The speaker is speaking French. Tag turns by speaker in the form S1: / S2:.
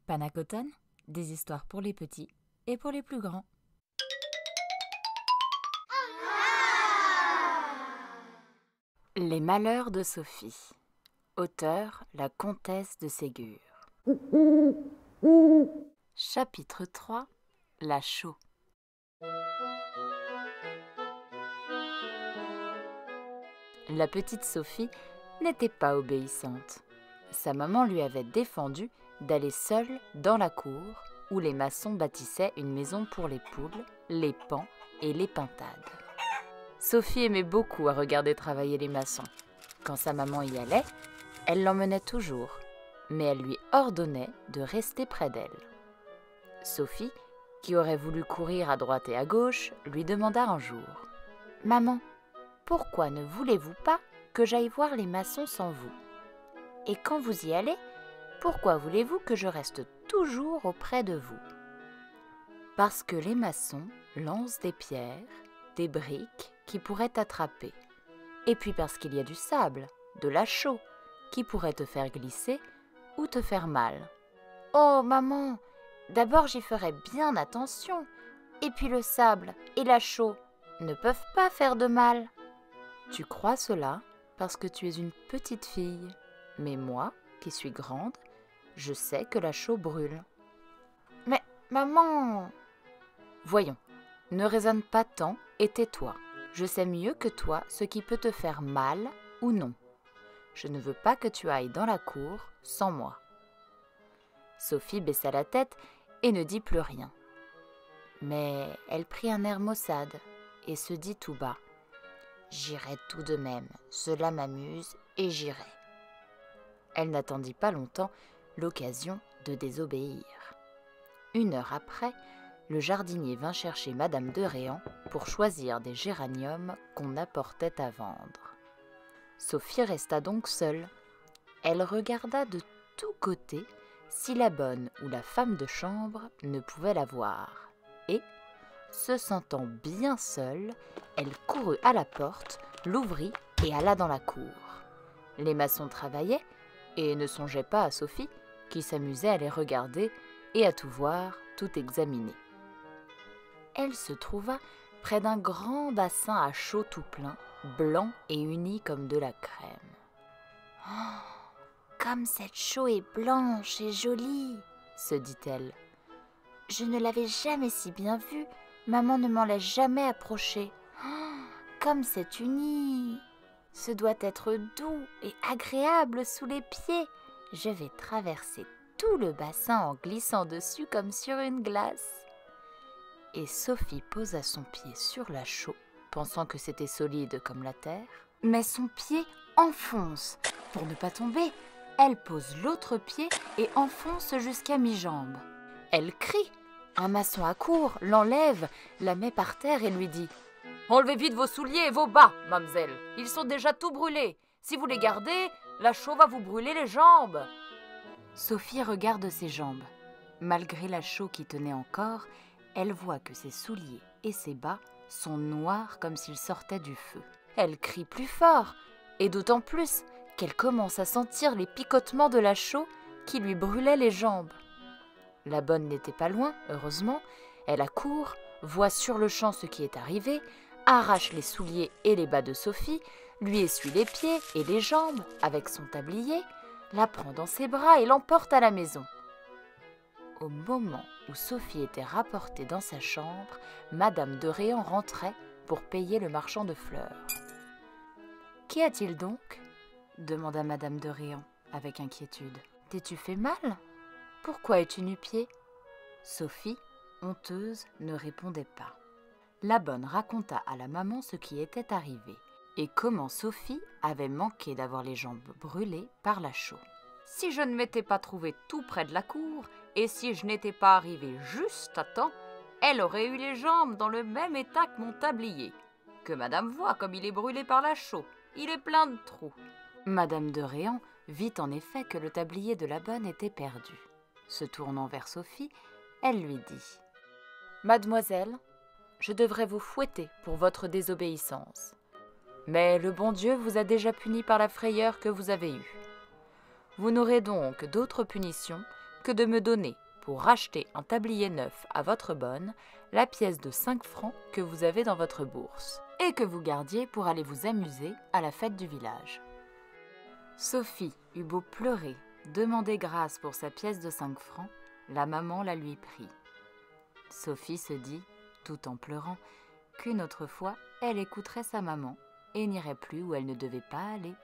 S1: Panacotone, des histoires pour les petits et pour les plus grands. Les malheurs de Sophie. Auteur, la comtesse de Ségur. Chapitre 3. La chaux. La petite Sophie n'était pas obéissante. Sa maman lui avait défendu d'aller seule dans la cour où les maçons bâtissaient une maison pour les poules, les paons et les pintades. Sophie aimait beaucoup à regarder travailler les maçons. Quand sa maman y allait, elle l'emmenait toujours, mais elle lui ordonnait de rester près d'elle. Sophie, qui aurait voulu courir à droite et à gauche, lui demanda un jour « Maman, pourquoi ne voulez-vous pas que j'aille voir les maçons sans vous ? Et quand vous y allez, pourquoi voulez-vous que je reste toujours auprès de vous ? Parce que les maçons lancent des pierres, des briques qui pourraient t'attraper. Et puis parce qu'il y a du sable, de la chaux, qui pourrait te faire glisser ou te faire mal. Oh maman, d'abord j'y ferai bien attention. Et puis le sable et la chaux ne peuvent pas faire de mal. Tu crois cela parce que tu es une petite fille. Mais moi, qui suis grande, je sais que la chaux brûle. Mais maman... Voyons, ne raisonne pas tant et tais-toi. Je sais mieux que toi ce qui peut te faire mal ou non. Je ne veux pas que tu ailles dans la cour sans moi. Sophie baissa la tête et ne dit plus rien. Mais elle prit un air maussade et se dit tout bas. « J'irai tout de même, cela m'amuse et j'irai. » Elle n'attendit pas longtemps l'occasion de désobéir. 1 heure après, le jardinier vint chercher Madame de Réan pour choisir des géraniums qu'on apportait à vendre. Sophie resta donc seule. Elle regarda de tous côtés si la bonne ou la femme de chambre ne pouvait la voir. Et, se sentant bien seule, elle courut à la porte, l'ouvrit et alla dans la cour. Les maçons travaillaient et ne songeaient pas à Sophie, qui s'amusait à les regarder et à tout voir, tout examiner. Elle se trouva près d'un grand bassin à chaux tout plein, blanc et uni comme de la crème. « Oh, comme cette chaux est blanche et jolie !» se dit-elle. « Je ne l'avais jamais si bien vue, maman ne m'en l'a jamais approchée. Oh, comme c'est uni ! Ce doit être doux et agréable sous les pieds. Je vais traverser tout le bassin en glissant dessus comme sur une glace. » Et Sophie posa son pied sur la chaux, pensant que c'était solide comme la terre. Mais son pied enfonce. Pour ne pas tomber, elle pose l'autre pied et enfonce jusqu'à mi-jambe. Elle crie. Un maçon accourt, l'enlève, la met par terre et lui dit « Enlevez vite vos souliers et vos bas, mademoiselle. Ils sont déjà tout brûlés. Si vous les gardez, la chaux va vous brûler les jambes. » Sophie regarde ses jambes. Malgré la chaux qui tenait encore, elle voit que ses souliers et ses bas sont noirs comme s'ils sortaient du feu. Elle crie plus fort, et d'autant plus qu'elle commence à sentir les picotements de la chaux qui lui brûlaient les jambes. La bonne n'était pas loin, heureusement. Elle accourt, voit sur le champ ce qui est arrivé, arrache les souliers et les bas de Sophie, lui essuie les pieds et les jambes avec son tablier, la prend dans ses bras et l'emporte à la maison. Au moment où Sophie était rapportée dans sa chambre, Madame de Réan rentrait pour payer le marchand de fleurs. « Qu'y a-t-il donc ?» demanda Madame de Réan avec inquiétude. « T'es-tu fait mal ? Pourquoi es-tu nu-pieds ?» Sophie, honteuse, ne répondait pas. La bonne raconta à la maman ce qui était arrivé et comment Sophie avait manqué d'avoir les jambes brûlées par la chaux. « Si je ne m'étais pas trouvée tout près de la cour, et si je n'étais pas arrivée juste à temps, elle aurait eu les jambes dans le même état que mon tablier. Que madame voit comme il est brûlé par la chaux, il est plein de trous. » Madame de Réan vit en effet que le tablier de la bonne était perdu. Se tournant vers Sophie, elle lui dit « Mademoiselle, je devrais vous fouetter pour votre désobéissance. Mais le bon Dieu vous a déjà puni par la frayeur que vous avez eue. Vous n'aurez donc d'autre punition que de me donner, pour racheter un tablier neuf à votre bonne, la pièce de 5 francs que vous avez dans votre bourse, et que vous gardiez pour aller vous amuser à la fête du village. » Sophie eut beau pleurer, demander grâce pour sa pièce de 5 francs, la maman la lui prit. Sophie se dit, tout en pleurant, qu'une autre fois, elle écouterait sa maman et n'irait plus où elle ne devait pas aller.